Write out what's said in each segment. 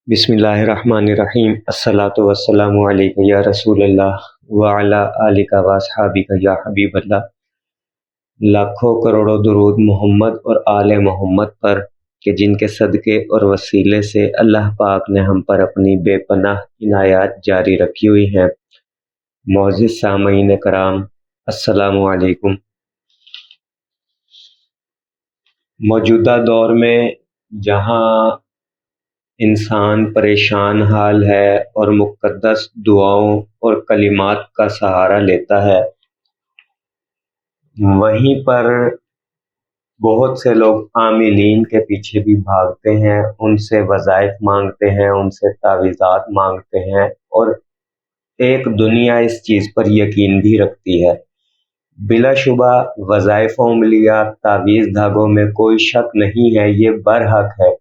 بسم اللہ الرحمن الرحیم۔ الصلاۃ والسلام علیک یا رسول اللہ وعلی آلک و اصحابک یا حبیب اللہ۔ لاکھوں کروڑوں درود محمد اور آل محمد پر کہ جن کے صدقے اور وسیلے سے اللہ پاک نے ہم پر اپنی بے پناہ عنایات جاری رکھی ہوئی ہیں۔ معزز سامعین کرام، السلام علیکم۔ موجودہ دور میں جہاں انسان پریشان حال ہے اور مقدس دعاؤں اور کلمات کا سہارا لیتا ہے، وہیں پر بہت سے لوگ عاملین کے پیچھے بھی بھاگتے ہیں، ان سے وظائف مانگتے ہیں، ان سے تعویذات مانگتے ہیں، اور ایک دنیا اس چیز پر یقین بھی رکھتی ہے۔ بلا شبہ وظائف و عملیات، تعویذ دھاگوں میں کوئی شک نہیں ہے، یہ برحق ہے۔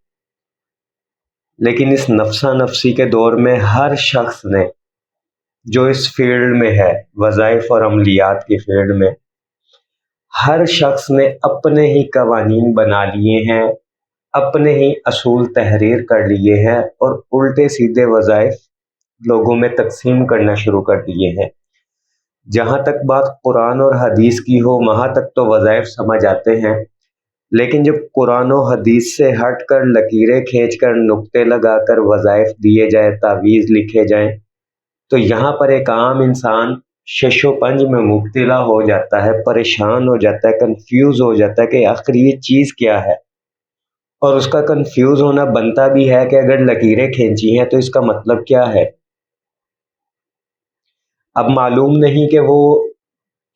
لیکن اس نفسا نفسی کے دور میں ہر شخص نے جو اس فیلڈ میں ہے، وظائف اور عملیات کی فیلڈ میں، ہر شخص نے اپنے ہی قوانین بنا لیے ہیں، اپنے ہی اصول تحریر کر لیے ہیں، اور الٹے سیدھے وظائف لوگوں میں تقسیم کرنا شروع کر دیے ہیں۔ جہاں تک بات قرآن اور حدیث کی ہو، وہاں تک تو وظائف سمجھ آتے ہیں، لیکن جب قرآن و حدیث سے ہٹ کر لکیریں کھینچ کر نقطے لگا کر وظائف دیے جائیں، تعویذ لکھے جائیں، تو یہاں پر ایک عام انسان شش و پنج میں مبتلا ہو جاتا ہے، پریشان ہو جاتا ہے، کنفیوز ہو جاتا ہے کہ آخر یہ چیز کیا ہے۔ اور اس کا کنفیوز ہونا بنتا بھی ہے کہ اگر لکیریں کھینچی ہیں تو اس کا مطلب کیا ہے۔ اب معلوم نہیں کہ وہ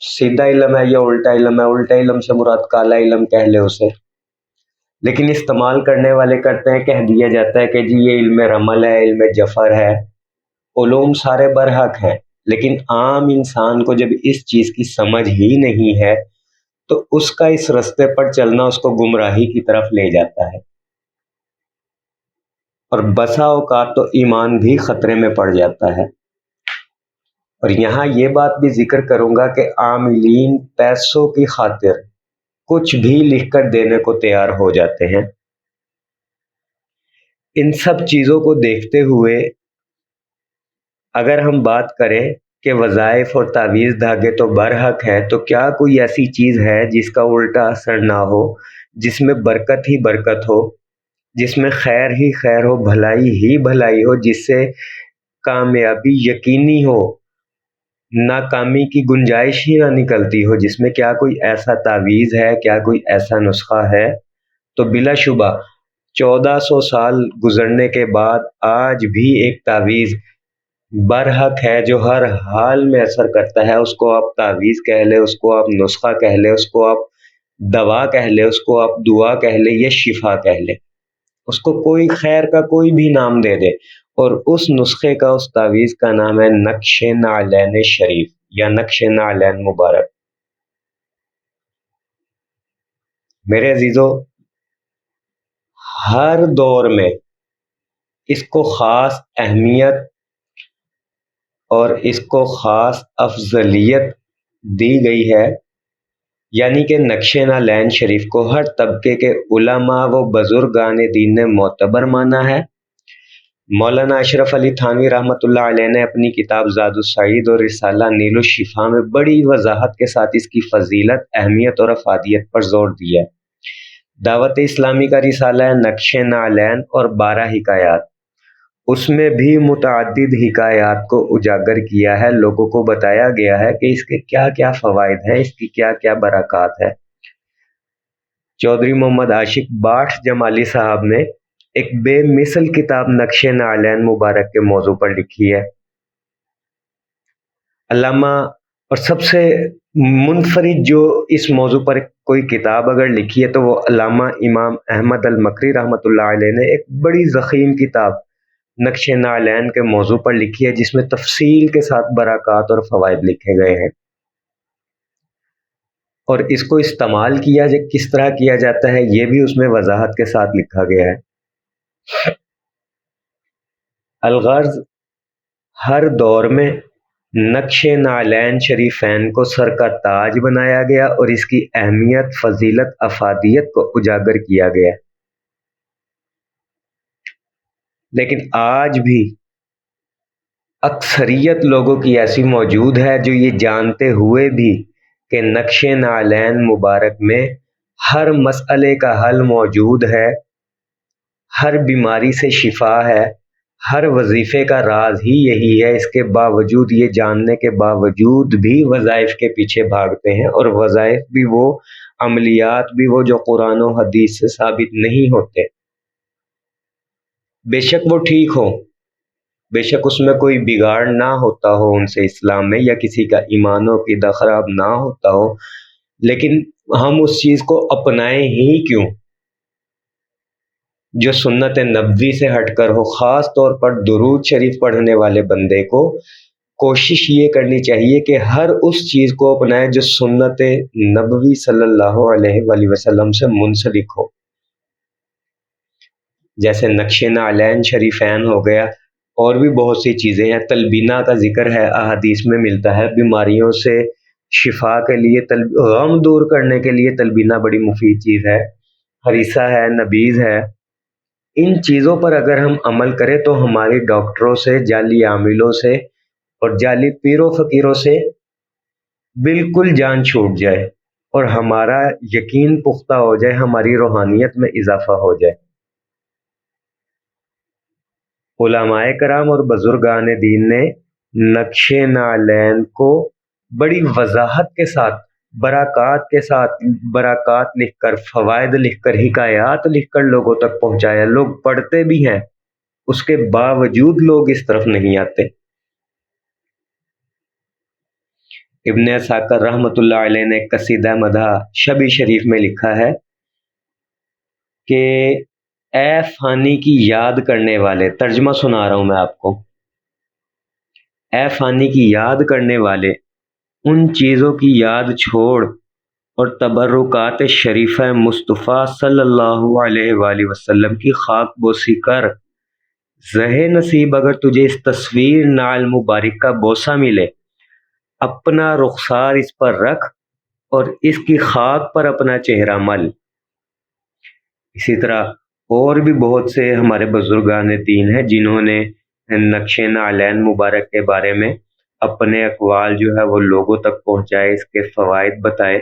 سیدھا علم ہے یا الٹا علم ہے، الٹا علم سے مراد کالا علم کہہ لے اسے، لیکن استعمال کرنے والے کرتے ہیں، کہہ دیا جاتا ہے کہ جی یہ علم رمل ہے، علم جفر ہے۔ علوم سارے برحق ہیں، لیکن عام انسان کو جب اس چیز کی سمجھ ہی نہیں ہے تو اس کا اس رستے پر چلنا اس کو گمراہی کی طرف لے جاتا ہے، اور بسا اوقات تو ایمان بھی خطرے میں پڑ جاتا ہے۔ اور یہاں یہ بات بھی ذکر کروں گا کہ عاملین پیسوں کی خاطر کچھ بھی لکھ کر دینے کو تیار ہو جاتے ہیں۔ ان سب چیزوں کو دیکھتے ہوئے اگر ہم بات کریں کہ وظائف اور تعویذ دھاگے تو برحق ہے، تو کیا کوئی ایسی چیز ہے جس کا الٹا اثر نہ ہو، جس میں برکت ہی برکت ہو، جس میں خیر ہی خیر ہو، بھلائی ہی بھلائی ہو، جس سے کامیابی یقینی ہو، ناکامی کی گنجائش ہی نہ نکلتی ہو؟ جس میں کیا کوئی ایسا تعویذ ہے، کیا کوئی ایسا نسخہ ہے؟ تو بلا شبہ 1400 سال گزرنے کے بعد آج بھی ایک تعویذ برحق ہے جو ہر حال میں اثر کرتا ہے۔ اس کو آپ تعویذ کہہ لیں، اس کو آپ نسخہ کہہ لیں، اس کو آپ دوا کہہ لیں، اس کو آپ دعا کہہ لیں، یا شفا کہہ لیں، اس کو کوئی خیر کا کوئی بھی نام دے دے، اور اس نسخے کا، اس تعویذ کا نام ہے نقش نعلین شریف یا نقش نعلین مبارک۔ میرے عزیزو، ہر دور میں اس کو خاص اہمیت اور اس کو خاص افضلیت دی گئی ہے، یعنی کہ نقش نعلین شریف کو ہر طبقے کے علماء و بزرگان دین نے معتبر مانا ہے۔ مولانا اشرف علی تھانوی رحمۃ اللہ علیہ نے اپنی کتاب زاد السعید اور رسالہ نیل الشفا میں بڑی وضاحت کے ساتھ اس کی فضیلت، اہمیت اور افادیت پر زور دیا ہے۔ دعوت اسلامی کا رسالہ ہے نقش نعلین اور 12 حکایات، اس میں بھی متعدد حکایات کو اجاگر کیا ہے، لوگوں کو بتایا گیا ہے کہ اس کے کیا کیا فوائد ہیں، اس کی کیا کیا برکات ہے۔ چودھری محمد عاشق باٹھ جمالی صاحب نے ایک بے مثل کتاب نقش نعلین مبارک کے موضوع پر لکھی ہے۔ علامہ اور سب سے منفرد جو اس موضوع پر کوئی کتاب اگر لکھی ہے تو وہ علامہ امام احمد المکری رحمۃ اللہ علیہ نے ایک بڑی ضخیم کتاب نقش نعلین کے موضوع پر لکھی ہے، جس میں تفصیل کے ساتھ برکات اور فوائد لکھے گئے ہیں، اور اس کو استعمال کیا جائے کس طرح کیا جاتا ہے یہ بھی اس میں وضاحت کے ساتھ لکھا گیا ہے۔ الغرض، ہر دور میں نقش نعلین شریفین کو سر کا تاج بنایا گیا اور اس کی اہمیت، فضیلت، افادیت کو اجاگر کیا گیا۔ لیکن آج بھی اکثریت لوگوں کی ایسی موجود ہے جو یہ جانتے ہوئے بھی کہ نقش نعلین مبارک میں ہر مسئلے کا حل موجود ہے، ہر بیماری سے شفا ہے، ہر وظیفے کا راز ہی یہی ہے، اس کے باوجود، یہ جاننے کے باوجود بھی وظائف کے پیچھے بھاگتے ہیں، اور وظائف بھی وہ، عملیات بھی وہ جو قرآن و حدیث سے ثابت نہیں ہوتے۔ بے شک وہ ٹھیک ہو، بے شک اس میں کوئی بگاڑ نہ ہوتا ہو ان سے اسلام میں، یا کسی کا ایمان و عقیدہ خراب نہ ہوتا ہو، لیکن ہم اس چیز کو اپنائیں ہی کیوں جو سنت نبوی سے ہٹ کر ہو۔ خاص طور پر درود شریف پڑھنے والے بندے کو کوشش یہ کرنی چاہیے کہ ہر اس چیز کو اپنائے جو سنت نبوی صلی اللہ علیہ وآلہ وسلم سے منسلک ہو، جیسے نقش نعلین شریفین ہو گیا، اور بھی بہت سی چیزیں ہیں۔ تلبینہ کا ذکر ہے، احادیث میں ملتا ہے، بیماریوں سے شفا کے لیے، غم دور کرنے کے لیے تلبینہ بڑی مفید چیز ہے، ہریسہ ہے، نبیذ ہے۔ ان چیزوں پر اگر ہم عمل کریں تو ہماری ڈاکٹروں سے، جعلی عاملوں سے اور جعلی پیروں فقیروں سے بالکل جان چھوٹ جائے، اور ہمارا یقین پختہ ہو جائے، ہماری روحانیت میں اضافہ ہو جائے۔ علماء کرام اور بزرگان دین نے نقش نعلین کو بڑی وضاحت کے ساتھ، برکات کے ساتھ، برکات لکھ کر، فوائد لکھ کر، حکایات لکھ کر لوگوں تک پہنچایا۔ لوگ پڑھتے بھی ہیں، اس کے باوجود لوگ اس طرف نہیں آتے۔ ابن عساکر رحمۃ اللہ علیہ نے قصیدہ مدح شبی شریف میں لکھا ہے کہ اے فانی کی یاد کرنے والے، ترجمہ سنا رہا ہوں میں آپ کو، اے فانی کی یاد کرنے والے، ان چیزوں کی یاد چھوڑ اور تبرکات شریفہ مصطفیٰ صلی اللہ علیہ وآلہ وسلم کی خاک بوسی کر۔ زہ نصیب اگر تجھے اس تصویر نال مبارک کا بوسہ ملے، اپنا رخسار اس پر رکھ اور اس کی خاک پر اپنا چہرہ مل۔ اسی طرح اور بھی بہت سے ہمارے بزرگان دین ہیں جنہوں نے نقش نعلین مبارک کے بارے میں اپنے اقوال جو ہے وہ لوگوں تک پہنچائے، اس کے فوائد بتائے۔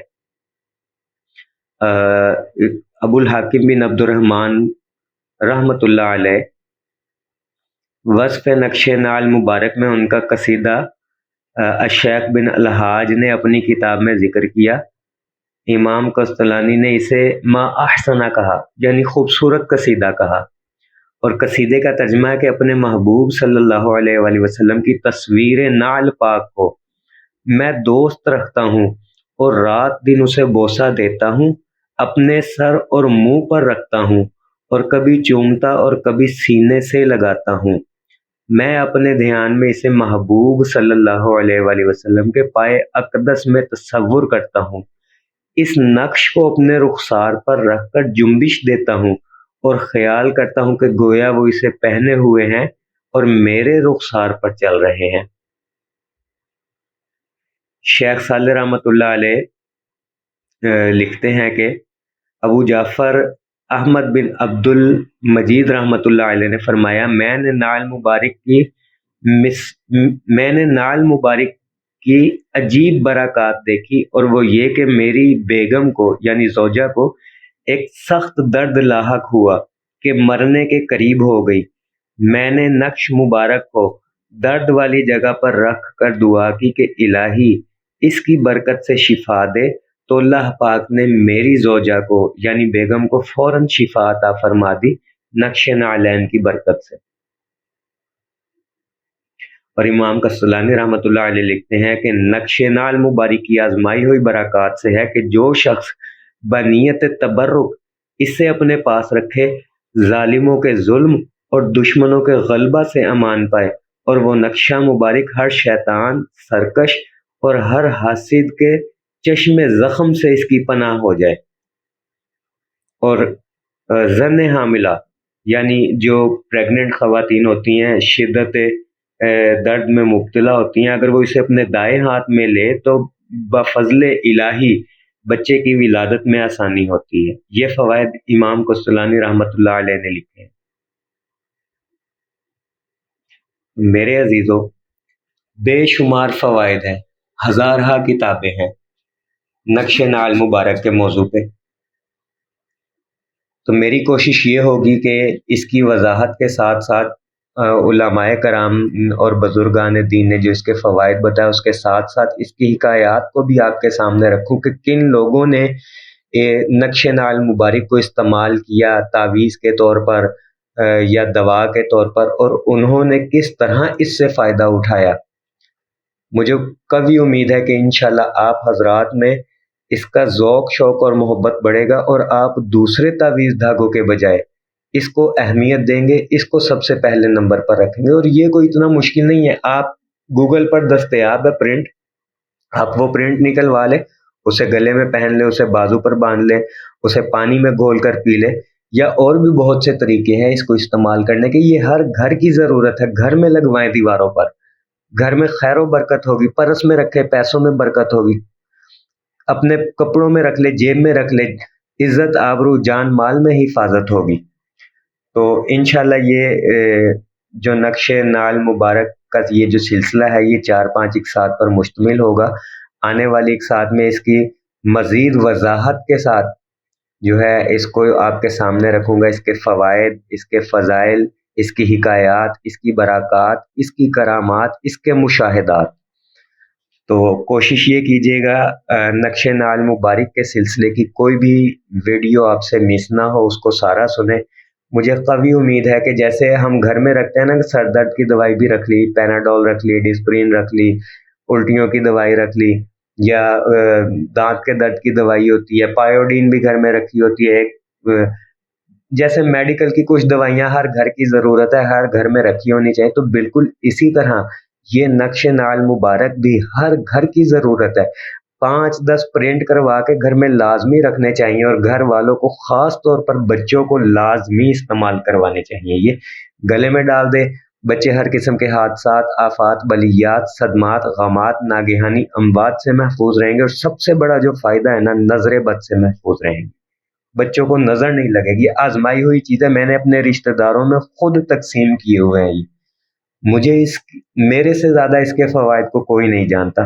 ابو الحاکم بن عبد الرحمن رحمۃ اللہ علیہ وصف نقش نعل مبارک میں ان کا قصیدہ الشیخ بن الحاج نے اپنی کتاب میں ذکر کیا۔ امام قسطلانی نے اسے ما احسنہ کہا، یعنی خوبصورت قصیدہ کہا، اور قصیدے کا ترجمہ ہے کہ اپنے محبوب صلی اللہ علیہ وآلہ وسلم کی تصویر نعل پاک کو میں دوست رکھتا ہوں اور رات دن اسے بوسہ دیتا ہوں، اپنے سر اور منہ پر رکھتا ہوں اور کبھی چومتا اور کبھی سینے سے لگاتا ہوں۔ میں اپنے دھیان میں اسے محبوب صلی اللہ علیہ وآلہ وسلم کے پائے اقدس میں تصور کرتا ہوں، اس نقش کو اپنے رخسار پر رکھ کر جنبش دیتا ہوں اور خیال کرتا ہوں کہ گویا وہ اسے پہنے ہوئے ہیں اور میرے رخسار پر چل رہے ہیں۔ شیخ صالح رحمۃ اللہ علیہ لکھتے ہیں کہ ابو جعفر احمد بن عبد المجید رحمۃ اللہ علیہ نے فرمایا، میں نے نعل مبارک کی عجیب برکات دیکھی، اور وہ یہ کہ میری بیگم کو یعنی زوجہ کو ایک سخت درد لاحق ہوا کہ مرنے کے قریب ہو گئی۔ میں نے نقش مبارک کو درد والی جگہ پر رکھ کر دعا کی کہ الہی اس کی برکت سے شفا دے، تو اللہ پاک نے میری زوجہ کو یعنی بیگم کو فوراً شفا عطا فرما دی نقش نعلین کی برکت سے۔ اور امام قسطلانی رحمۃ اللہ علیہ لکھتے ہیں کہ نقش نعل مبارک کی آزمائی ہوئی برکات سے ہے کہ جو شخص بنیت تبرک اس سے اپنے پاس رکھے، ظالموں کے ظلم اور دشمنوں کے غلبہ سے امان پائے، اور وہ نقشہ مبارک ہر شیطان، سرکش اور ہر حاسد کے چشم زخم سے اس کی پناہ ہو جائے۔ اور زن حاملہ یعنی جو پریگننٹ خواتین ہوتی ہیں، شدت درد میں مبتلا ہوتی ہیں، اگر وہ اسے اپنے دائیں ہاتھ میں لے تو بفضل الہی بچے کی ولادت میں آسانی ہوتی ہے۔ یہ فوائد امام قسطلانی رحمۃ اللہ علیہ نے لکھے ہیں۔ میرے عزیزوں، بے شمار فوائد ہیں، ہزارہ کتابیں ہیں نقش نال مبارک کے موضوع پہ۔ تو میری کوشش یہ ہوگی کہ اس کی وضاحت کے ساتھ ساتھ علماء کرام اور بزرگان دین نے جو اس کے فوائد بتائے، اس کے ساتھ ساتھ اس کی حکایات کو بھی آپ کے سامنے رکھوں کہ کن لوگوں نے نقش نال مبارک کو استعمال کیا تعویذ کے طور پر یا دوا کے طور پر، اور انہوں نے کس طرح اس سے فائدہ اٹھایا۔ مجھے قوی امید ہے کہ انشاءاللہ آپ حضرات میں اس کا ذوق شوق اور محبت بڑھے گا، اور آپ دوسرے تعویذ دھاگوں کے بجائے اس کو اہمیت دیں گے، اس کو سب سے پہلے نمبر پر رکھیں گے۔ اور یہ کوئی اتنا مشکل نہیں ہے، آپ گوگل پر دستیاب ہے پرنٹ، آپ وہ پرنٹ نکلوا لیں، اسے گلے میں پہن لیں، اسے بازو پر باندھ لیں، اسے پانی میں گھول کر پی لیں، یا اور بھی بہت سے طریقے ہیں اس کو استعمال کرنے کے۔ یہ ہر گھر کی ضرورت ہے، گھر میں لگوائیں دیواروں پر، گھر میں خیر و برکت ہوگی، پرس میں رکھے پیسوں میں برکت ہوگی، اپنے کپڑوں میں رکھ لے، جیب میں رکھ لے، عزت آبرو جان مال میں حفاظت ہوگی۔ تو انشاءاللہ یہ جو نقش نال مبارک کا یہ جو سلسلہ ہے یہ 4-5 اقساط پر مشتمل ہوگا۔ آنے والی اقساط میں اس کی مزید وضاحت کے ساتھ جو ہے اس کو آپ کے سامنے رکھوں گا، اس کے فوائد، اس کے فضائل، اس کی حکایات، اس کی برکات، اس کی کرامات، اس کے مشاہدات۔ تو کوشش یہ کیجیے گا نقش نال مبارک کے سلسلے کی کوئی بھی ویڈیو آپ سے مس نہ ہو، اس کو سارا سنیں۔ مجھے قوی امید ہے کہ جیسے ہم گھر میں رکھتے ہیں نا، سر درد کی دوائی بھی رکھ لی، پیناڈول رکھ لی، ڈسپرین رکھ لی، الٹیوں کی دوائی رکھ لی، یا دانت کے درد کی دوائی ہوتی ہے، پایوڈین بھی گھر میں رکھی ہوتی ہے، جیسے میڈیکل کی کچھ دوائیاں ہر گھر کی ضرورت ہے، ہر گھر میں رکھی ہونی چاہیے، تو بالکل اسی طرح یہ نقش نال مبارک بھی ہر گھر کی ضرورت ہے۔ 5-10 پرنٹ کروا کے گھر میں لازمی رکھنے چاہیے، اور گھر والوں کو خاص طور پر بچوں کو لازمی استعمال کروانے چاہیے۔ یہ گلے میں ڈال دے، بچے ہر قسم کے حادثات، آفات، بلیات، صدمات، غمات، ناگہانی اموات سے محفوظ رہیں گے، اور سب سے بڑا جو فائدہ ہے نا، نظر بد سے محفوظ رہیں گے۔ بچوں کو نظر نہیں لگے گی، آزمائی ہوئی چیزیں میں نے اپنے رشتہ داروں میں خود تقسیم کیے ہوئے ہیں۔ مجھے میرے سے زیادہ اس کے فوائد کو کوئی نہیں جانتا۔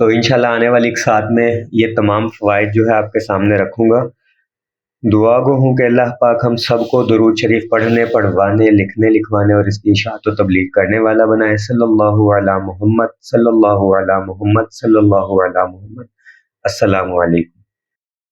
تو انشاءاللہ آنے والی اقساط میں یہ تمام فوائد جو ہے آپ کے سامنے رکھوں گا۔ دعا گو ہوں کہ اللہ پاک ہم سب کو درود شریف پڑھنے، پڑھوانے، لکھنے، لکھوانے اور اس کی اشاعت و تبلیغ کرنے والا بنائے۔ صلی اللہ علی محمد، صلی اللہ علی محمد، صلی اللہ علی محمد۔ السلام علیکم۔